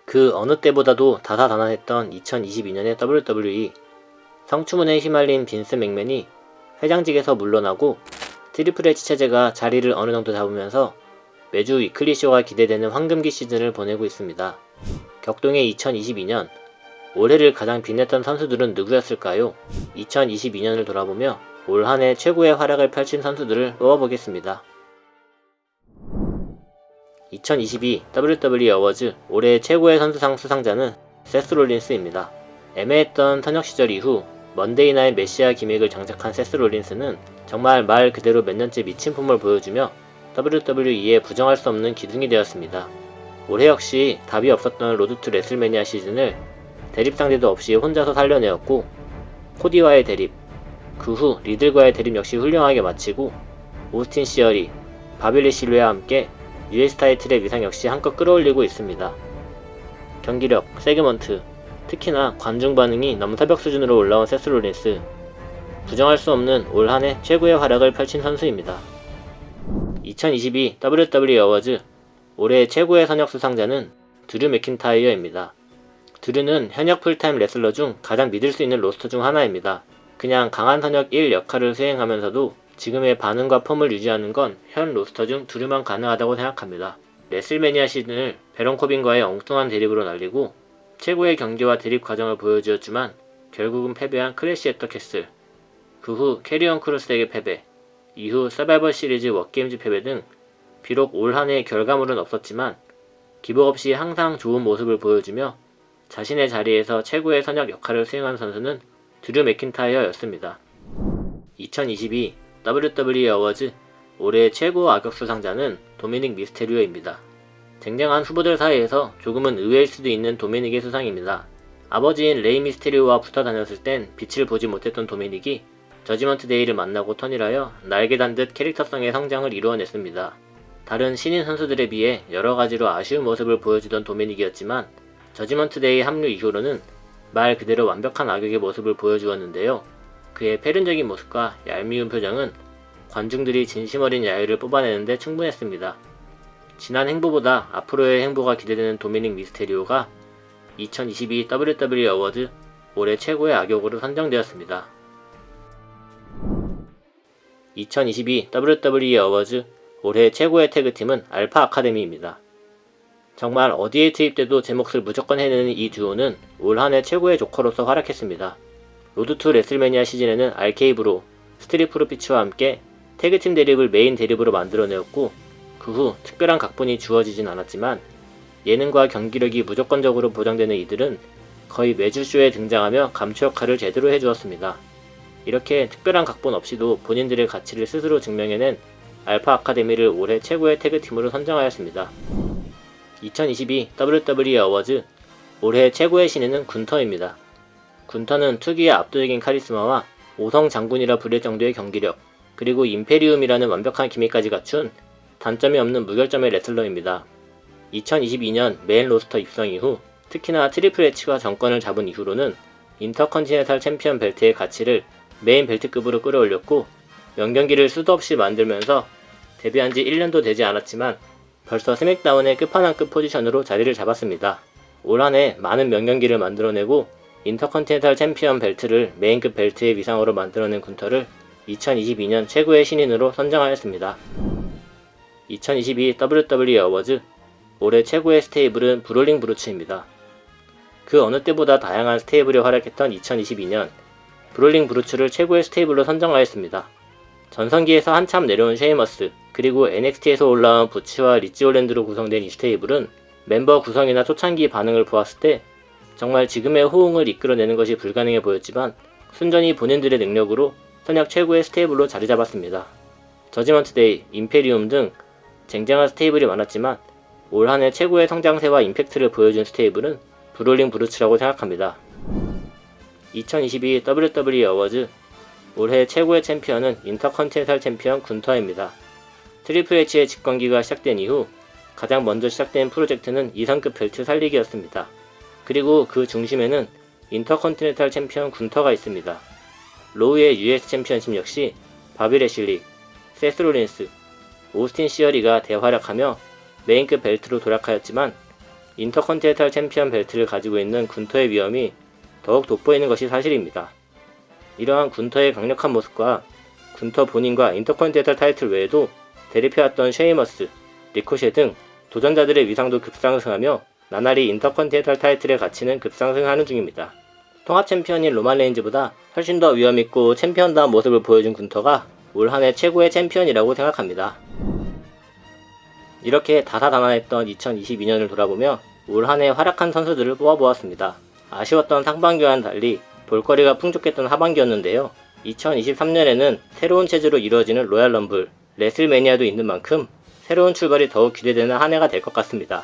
그 어느 때보다도 다사다난했던 2022년의 WWE. 성추문에 휘말린 빈스 맥맨이 회장직에서 물러나고 트리플 H 체제가 자리를 어느 정도 잡으면서 매주 위클리 쇼가 기대되는 황금기 시즌을 보내고 있습니다. 격동의 2022년, 올해를 가장 빛냈던 선수들은 누구였을까요? 2022년을 돌아보며 올 한해 최고의 활약을 펼친 선수들을 뽑아보겠습니다. 2022 WWE 어워즈 올해의 최고의 선수상 수상자는 세스 롤린스입니다. 애매했던 현역 시절 이후 먼데이 나잇 메시아 기믹을 장착한 세스 롤린스는 정말 말 그대로 몇 년째 미친 폼을 보여주며 WWE에 부정할 수 없는 기둥이 되었습니다. 올해 역시 답이 없었던 로드 투 레슬매니아 시즌을 대립 상대도 없이 혼자서 살려내었고, 코디와의 대립, 그 후 리들과의 대립 역시 훌륭하게 마치고 오스틴 시어리, 바빌리 실루와 함께 US 타이틀의 위상 역시 한껏 끌어올리고 있습니다. 경기력, 세그먼트, 특히나 관중 반응이 넘사벽 수준으로 올라온 세스 롤린스, 부정할 수 없는 올 한해 최고의 활약을 펼친 선수입니다. 2022 WWE 어워즈 올해의 최고의 선역 수상자는 드류 맥킨타이어입니다. 드류는 현역 풀타임 레슬러 중 가장 믿을 수 있는 로스터 중 하나입니다. 그냥 강한 선역 1 역할을 수행하면서도 지금의 반응과 폼을 유지하는 건 현 로스터 중 드류만 가능하다고 생각합니다. 레슬매니아 시즌을 베론 코빈과의 엉뚱한 대립으로 날리고 최고의 경기와 대립 과정을 보여주었지만 결국은 패배한 클래시 앳 더 캐슬, 그 후 캐리온 크루스에게 패배, 이후 서바이벌 시리즈 워게임즈 패배 등 비록 올 한해의 결과물은 없었지만 기복 없이 항상 좋은 모습을 보여주며 자신의 자리에서 최고의 선역 역할을 수행한 선수는 드류 맥킨타이어였습니다. 2022 WWE 어워즈 올해의 최고 악역 수상자는 도미닉 미스테리오입니다. 쟁쟁한 후보들 사이에서 조금은 의외일 수도 있는 도미닉의 수상입니다. 아버지인 레이 미스테리오와 붙어 다녔을 땐 빛을 보지 못했던 도미닉이 저지먼트 데이를 만나고 턴일하여 날개 단 듯 캐릭터성의 성장을 이루어냈습니다. 다른 신인 선수들에 비해 여러가지로 아쉬운 모습을 보여주던 도미닉이었지만 저지먼트 데이 합류 이후로는 말 그대로 완벽한 악역의 모습을 보여주었는데요. 그의 패륜적인 모습과 얄미운 표정은 관중들이 진심 어린 야유를 뽑아내는데 충분했습니다. 지난 행보보다 앞으로의 행보가 기대되는 도미닉 미스테리오가 2022 WWE 어워즈 올해 최고의 악역으로 선정되었습니다. 2022 WWE 어워즈 올해 최고의 태그팀은 알파 아카데미입니다. 정말 어디에 투입돼도 제 몫을 무조건 해내는 이 듀오는 올 한해 최고의 조커로서 활약했습니다. 로드 투 레슬매니아 시즌에는 RK 브로, 스트릿 프로피츠와 함께 태그팀 대립을 메인 대립으로 만들어내었고, 그 후 특별한 각본이 주어지진 않았지만 예능과 경기력이 무조건적으로 보장되는 이들은 거의 매주 쇼에 등장하며 감초 역할을 제대로 해주었습니다. 이렇게 특별한 각본 없이도 본인들의 가치를 스스로 증명해낸 알파 아카데미를 올해 최고의 태그팀으로 선정하였습니다. 2022 WWE 어워즈 올해 최고의 신인은 군터입니다. 군터는 특유의 압도적인 카리스마와 5성 장군이라 부를 정도의 경기력, 그리고 임페리움이라는 완벽한 기믹까지 갖춘 단점이 없는 무결점의 레슬러입니다. 2022년 메인 로스터 입성 이후 특히나 트리플 H가 정권을 잡은 이후로는 인터컨티넨탈 챔피언 벨트의 가치를 메인 벨트급으로 끌어올렸고, 명경기를 수도 없이 만들면서 데뷔한 지 1년도 되지 않았지만 벌써 스맥다운의 끝판왕급 포지션으로 자리를 잡았습니다. 올 한해 많은 명경기를 만들어내고 인터컨티넨탈 챔피언 벨트를 메인급 벨트의 위상으로 만들어낸 군터를 2022년 최고의 신인으로 선정하였습니다. 2022 WWE 어워즈 올해 최고의 스테이블은 브롤링 브루츠입니다. 그 어느 때보다 다양한 스테이블에 활약했던 2022년, 브롤링 브루츠를 최고의 스테이블로 선정하였습니다. 전성기에서 한참 내려온 셰이머스, 그리고 NXT에서 올라온 부치와 리치 올랜드로 구성된 이 스테이블은 멤버 구성이나 초창기 반응을 보았을 때 정말 지금의 호응을 이끌어내는 것이 불가능해 보였지만 순전히 본인들의 능력으로 선약 최고의 스테이블로 자리 잡았습니다. 저지먼트 데이, 임페리움 등 쟁쟁한 스테이블이 많았지만 올 한해 최고의 성장세와 임팩트를 보여준 스테이블은 브롤링 브루츠라고 생각합니다. 2022 WWE 어워즈 올해 최고의 챔피언은 인터컨티넨탈 챔피언 군터입니다. 트리플 H의 집권기가 시작된 이후 가장 먼저 시작된 프로젝트는 2성급 벨트 살리기였습니다. 그리고 그 중심에는 인터컨티넨탈 챔피언 군터가 있습니다. 로우의 US 챔피언십 역시 바비 레실리, 세스 롤린스, 오스틴 시어리가 대활약하며 메인급 벨트로 도락하였지만 인터컨티넨탈 챔피언 벨트를 가지고 있는 군터의 위험이 더욱 돋보이는 것이 사실입니다. 이러한 군터의 강력한 모습과 군터 본인과 인터컨티넨탈 타이틀 외에도 대립해왔던 쉐이머스, 리코셰 등 도전자들의 위상도 급상승하며 나날이 인터컨티넨탈 타이틀의 가치는 급상승하는 중입니다. 통합 챔피언인 로만 레인즈보다 훨씬 더 위험있고 챔피언다운 모습을 보여준 군터가 올 한해 최고의 챔피언이라고 생각합니다. 이렇게 다사다난했던 2022년을 돌아보며 올 한해 활약한 선수들을 뽑아보았습니다. 아쉬웠던 상반기와는 달리 볼거리가 풍족했던 하반기였는데요. 2023년에는 새로운 체제로 이루어지는 로얄 럼블, 레슬매니아도 있는 만큼 새로운 출발이 더욱 기대되는 한 해가 될 것 같습니다.